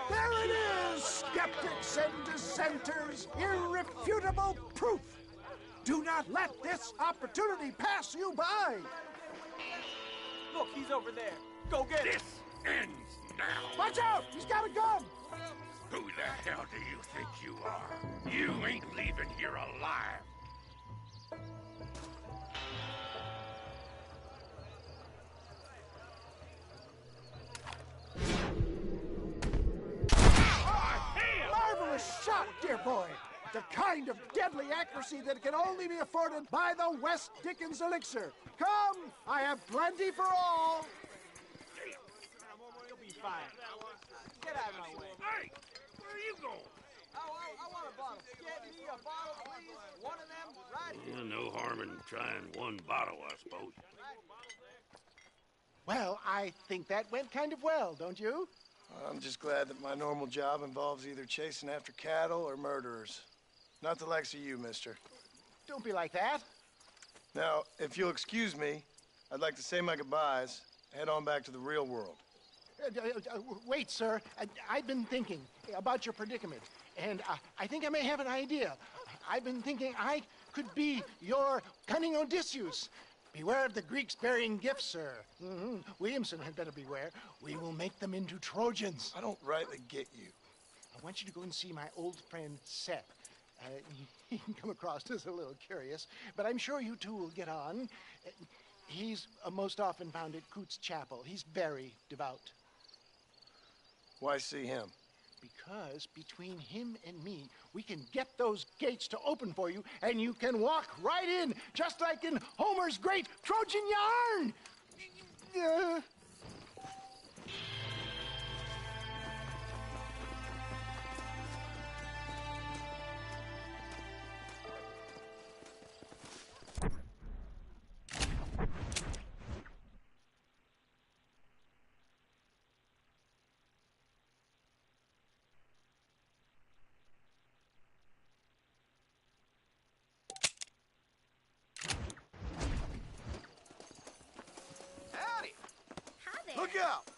There it is, skeptics and dissenters, irrefutable proof. Do not let this opportunity pass you by. Look, he's over there. Go get him. This ends now! Watch out, he's got a gun. Who the hell do you think you are? You ain't leaving here alive! Marvelous shot, dear boy. The kind of deadly accuracy that can only be afforded by the West Dickens elixir. Come, I have plenty for all. You'll be fine. Get out of my way. Hey! Where are you going? I want a bottle. Get me a bottle, please. One of them right here. No harm in trying one bottle, I suppose. Well, I think that went kind of well, don't you? I'm just glad that my normal job involves either chasing after cattle or murderers. Not the likes of you, mister. Don't be like that. Now, if you'll excuse me, I'd like to say my goodbyes, head on back to the real world. Wait, sir. I've been thinking about your predicament, and I think I may have an idea. I've been thinking I could be your cunning Odysseus. Beware of the Greeks burying gifts, sir. Williamson had better beware. We will make them into Trojans. I don't rightly get you. I want you to go and see my old friend Seth. He can come across as a little curious, but I'm sure you two will get on. He's most often found at Coots Chapel. He's very devout. Why see him? Because between him and me, we can get those gates to open for you, and you can walk right in, just like in Homer's great Trojan yarn! Howdy! Hi there. Look out!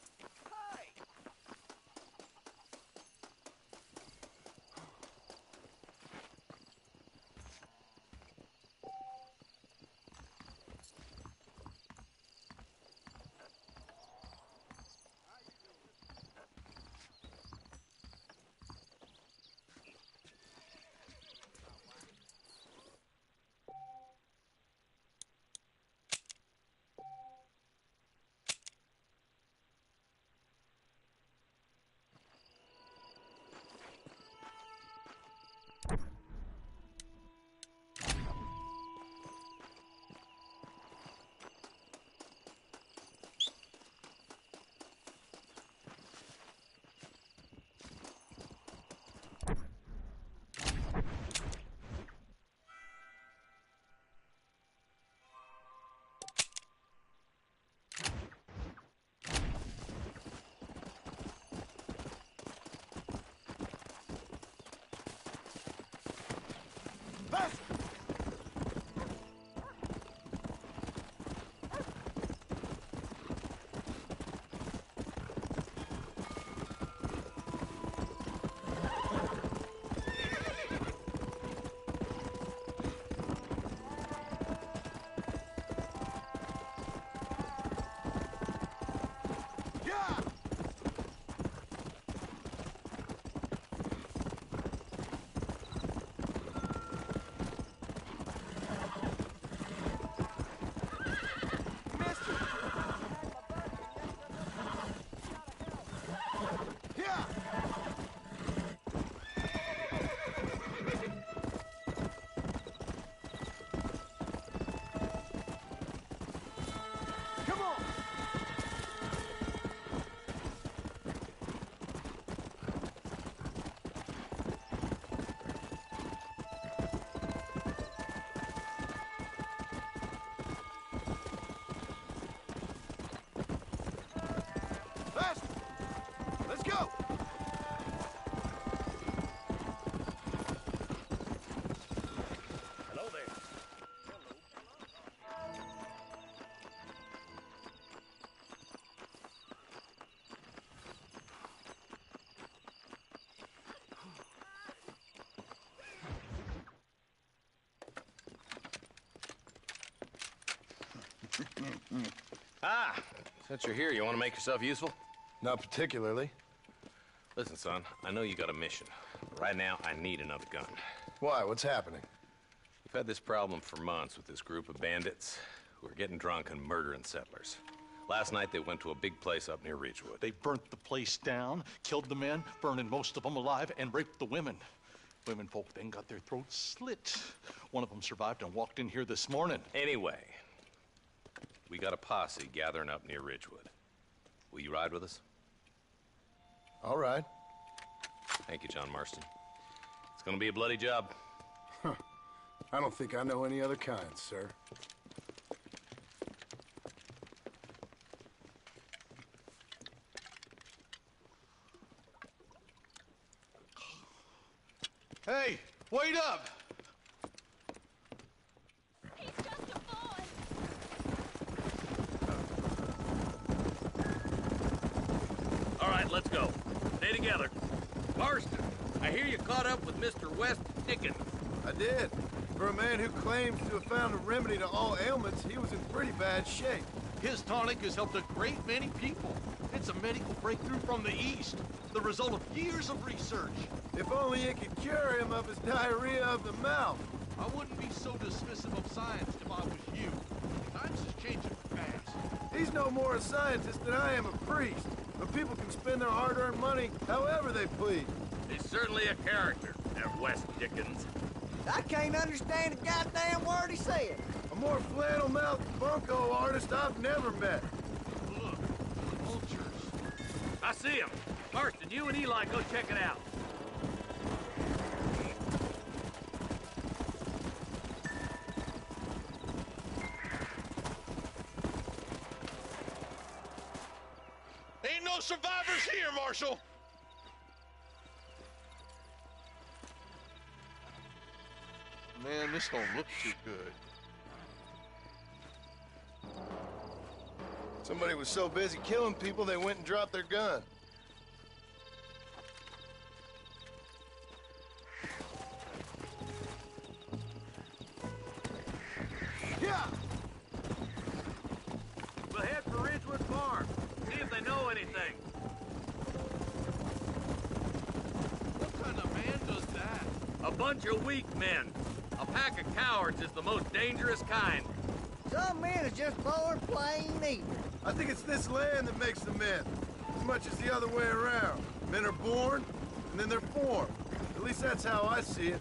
Let's go! Hello there. Since you're here, you want to make yourself useful? Not particularly. Listen, son, I know you got a mission, but right now I need another gun. Why? What's happening? We've had this problem for months with this group of bandits who are getting drunk and murdering settlers. Last night they went to a big place up near Ridgewood. They burnt the place down, killed the men, burning most of them alive, and raped the women. Women folk then got their throats slit. One of them survived and walked in here this morning. Anyway, we got a posse gathering up near Ridgewood. Will you ride with us? All right. Thank you, John Marston. It's gonna be a bloody job. I don't think I know any other kind, sir. Hey, wait up! He's just a boy. All right, let's go. Stay together. Marston, I hear you caught up with Mr. West Dickens. I did. For a man who claims to have found a remedy to all ailments, he was in pretty bad shape. His tonic has helped a great many people. It's a medical breakthrough from the East, the result of years of research. If only it could cure him of his diarrhea of the mouth. I wouldn't be so dismissive of science if I was you. Times is changing fast. He's no more a scientist than I am a priest. But people can spend their hard-earned money however they please. He's certainly a character, that West Dickens. I can't understand a goddamn word he said. A more flannel-mouthed bunko artist I've never met. Look, vultures. I see him. Marston, you and Eli go check it out. Ain't no survivors here, Marshal! Man, this don't look too good. Somebody was so busy killing people, they went and dropped their gun. Yeah! We'll head for Ridgewood Farm. See if they know anything. What kind of man does that? A bunch of weak men. A pack of cowards is the most dangerous kind. Some men is just born plain evil. I think it's this land that makes the men, as much as the other way around. Men are born, and then they're formed. At least that's how I see it.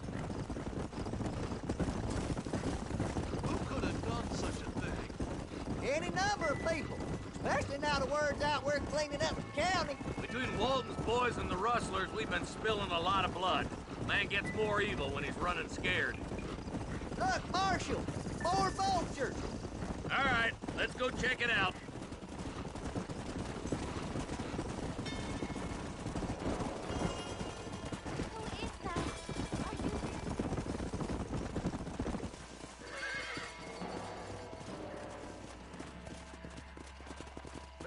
Who could have done such a thing? Any number of people, especially now the word's out we're cleaning up the county. Between Walton's boys and the rustlers, we've been spilling a lot of blood. Man gets more evil when he's running scared. Look, Marshal, more vultures. All right, let's go check it out. Who is that? Are you...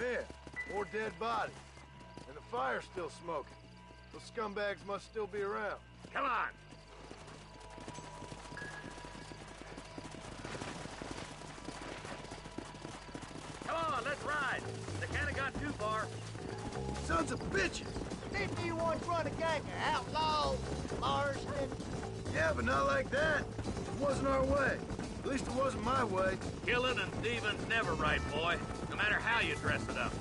Man, more dead bodies. And the fire's still smoking. Those scumbags must still be around. Come on. Come on, let's ride. They can't have gone too far. Sons of bitches! Didn't you once run a gang of outlaws, Marston? Yeah, but not like that. It wasn't our way. At least it wasn't my way. Killing and thieving's never right, boy. No matter how you dress it up.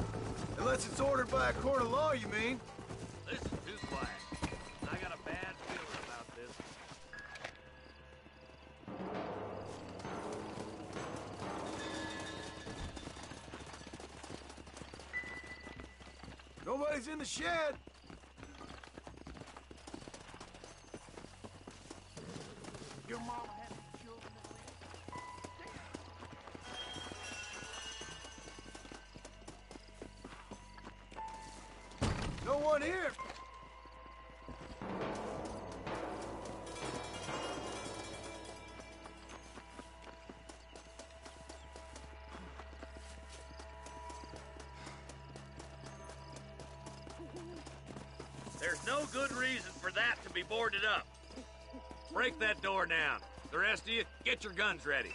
Unless it's ordered by a court of law, you mean? This is too quiet. I got a bad feeling about this. Nobody's in the shed. Your mom had children No one here. There's no good reason for that to be boarded up. Break that door down. The rest of you, get your guns ready.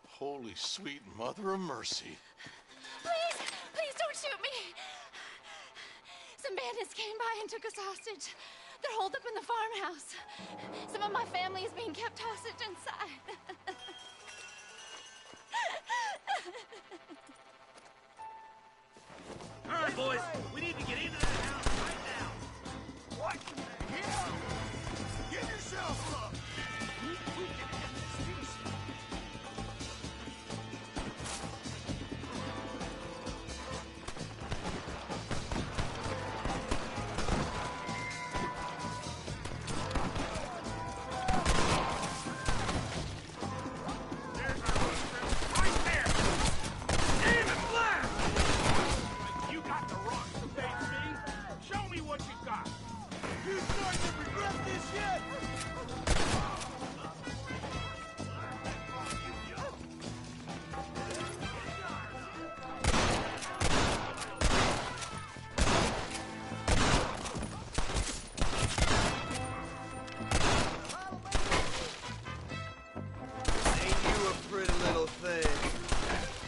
Holy sweet mother of mercy. Please, please don't shoot me. Some bandits came by and took us hostage. They're holed up in the farmhouse. Some of my family is being kept hostage inside. All right, boys, we need to get into that house right now. What the hell? Get yourself up! We can end this feast.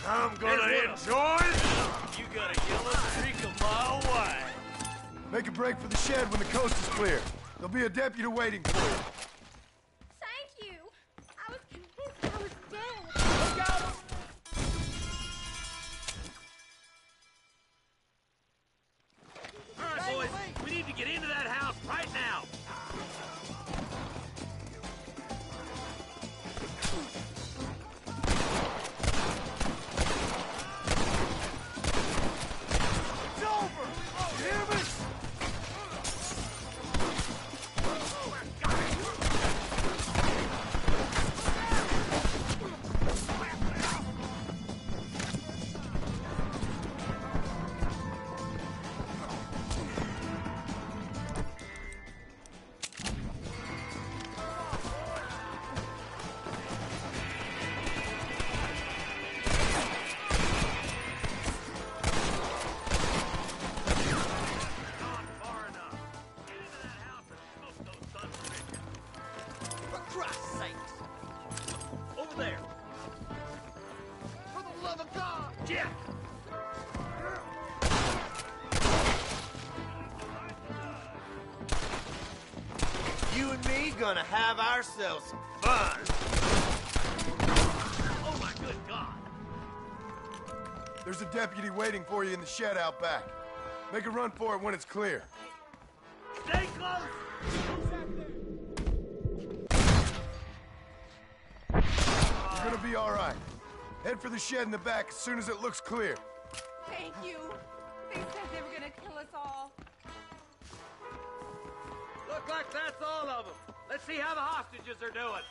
I'm gonna enjoy it. You got a yellow streak a mile wide. Make a break for the shed when the coast is clear. There'll be a deputy waiting for you. Thank you. I was convinced I was dead. Look out! All right, boys, we need to get into that house right now. It's over! You hear me? Over there. For the love of God! Jack! You and me gonna have ourselves some fun. Oh my good God! There's a deputy waiting for you in the shed out back. Make a run for it when it's clear. Stay close! You're gonna be all right. Head for the shed in the back as soon as it looks clear. Thank you. They said they were gonna kill us all. Look like that's all of them. Let's see how the hostages are doing.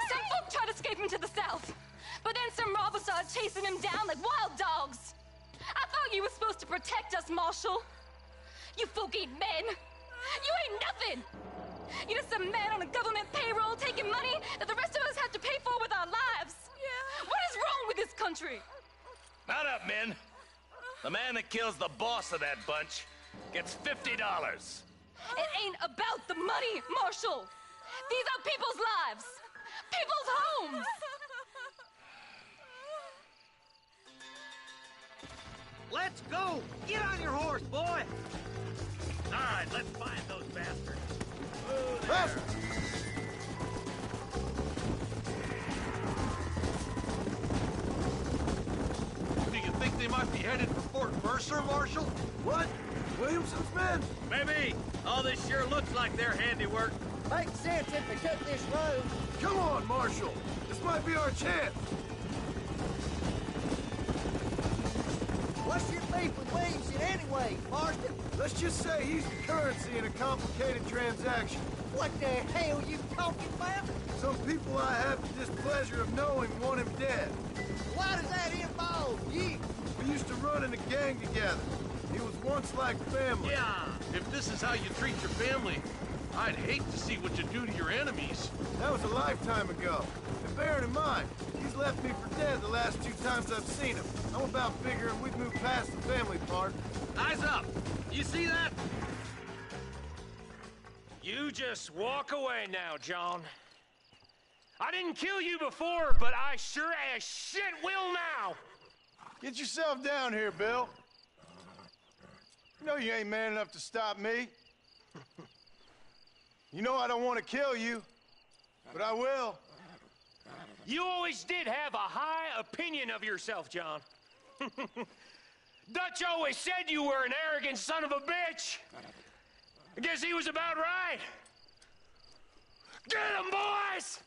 Some folk tried escaping to the south, but then some robbers started chasing him down like wild dogs. I thought you were supposed to protect us, Marshal. You folk ain't men. You ain't nothing. You're just some man on a government payroll taking money that the rest of us have to pay for with our lives. Yeah. What is wrong with this country? Mount up, men. The man that kills the boss of that bunch gets $50. It ain't about the money, Marshal. These are people's lives. People's homes. Let's go! Get on your horse, boy! All right, let's find those bastards. Oh, there. Do you think they might be headed for Fort Mercer, Marshal? What? Williamson's men? Maybe. All this sure looks like their handiwork. Makes sense if they took this road. Come on, Marshal. This might be our chance. What's your beef with Williamson anyway, Marston? Let's just say he's the currency in a complicated transaction. What the hell you talking about? Some people I have the displeasure of knowing want him dead. Why does that involve you? We used to run in a gang together. He was once like family. Yeah. If this is how you treat your family, I'd hate to see what you do to your enemies. That was a lifetime ago. And bearing in mind, he's left me for dead the last 2 times I've seen him. I'm about figuring we've moved past the family part. Eyes up! You see that? You just walk away now, John. I didn't kill you before, but I sure as shit will now. Get yourself down here, Bill. You know you ain't man enough to stop me. You know I don't want to kill you, but I will. You always did have a high opinion of yourself, John. Dutch always said you were an arrogant son of a bitch. I guess he was about right. Get him, boys!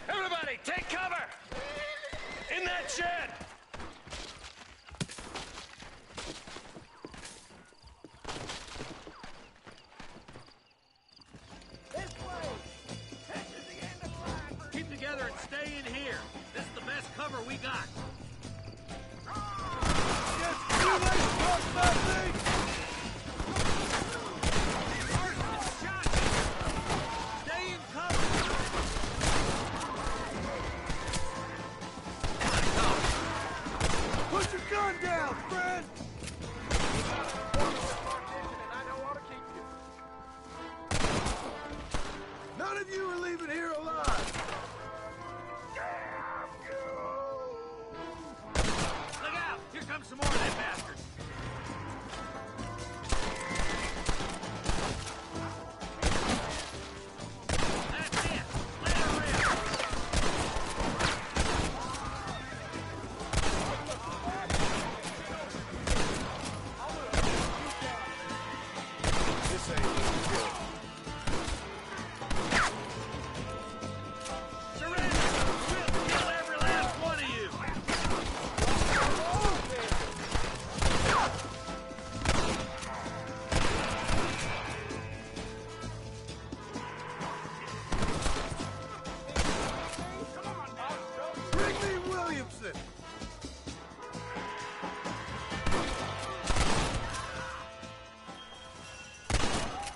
Everybody, take cover! In that shed! Keep together and stay in here. This is the best cover we got. Stay in cover. even here alive? Look out! Here comes some more of that bastard. That's it. Let her rip. This ain't looking good. Surrender! We'll kill every last one of you! Bring me Williamson!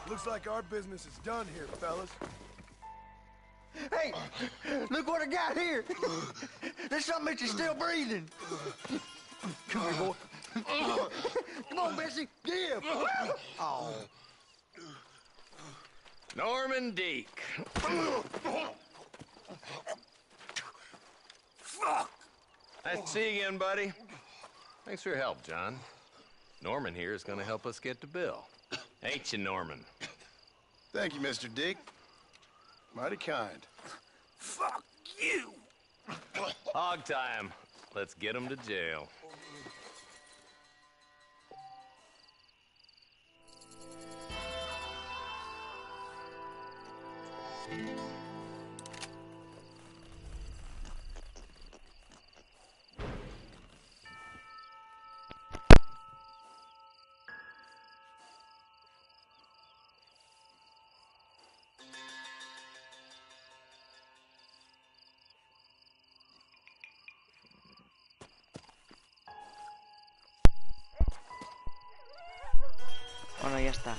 Looks like our business is done here, fellas. Hey, look what I got here. There's something that you're still breathing. Come here, boy. Come on, Bessie. Give. Oh. Norman Deek. Fuck! Nice to see you again, buddy. Thanks for your help, John. Norman here is going to help us get to Bill. Ain't you, Norman? Thank you, Mr. Dick. Mighty kind. Fuck you! Hog time. Let's get him to jail. Bueno, ya está.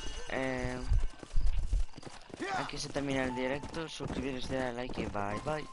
Aquí se termina el directo. Suscribiros, darle a like y bye bye.